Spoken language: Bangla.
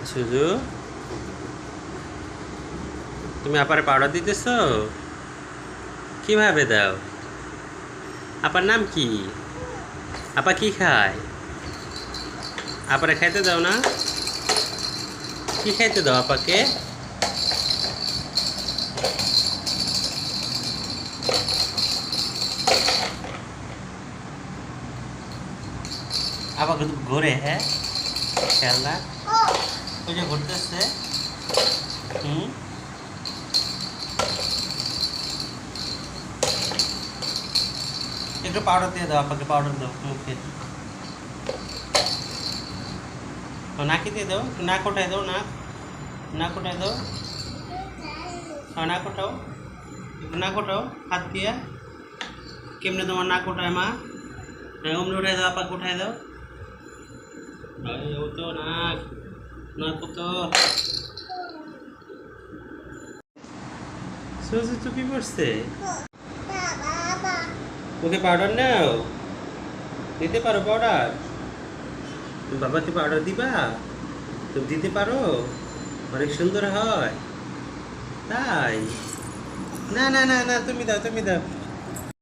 সুজু, তুমি আপারে পাউডার দিতেছো? কিভাবে দাও? আপার নাম কি? আপা কি খায়? আপারে খাইতে দাও না? কি খাইতে দাও আপাকে? আপা কিন্তু ঘুরে, হ্যাঁ, খেলনা ওই যে ঘুরতেছে। হুম, একটু পাউডার দিয়ে দাও আপাকে, পাউডার দাও মুখে। নাকি দিয়ে দাও, একটু নাক ওঠাই দাও, নাক নাক ওঠাই দাও। নাক ওঠাও, একটু নাক ওঠাও হাত দিয়ে। কেমনে তোমার নাক ওঠায় মা? অমনি উঠাই দাও, আপাকে উঠাই দাও। ও তো নাক, নাক তো সুজু চুপি পড়ছে। ওকে পাউডার নাও, দিতে পারো পাউডার? বাবাকে পাউডার দিবা? তুমি দিতে পারো? অনেক সুন্দর হয় তাই? না না না না, তুমি দাও, তুমি দাও।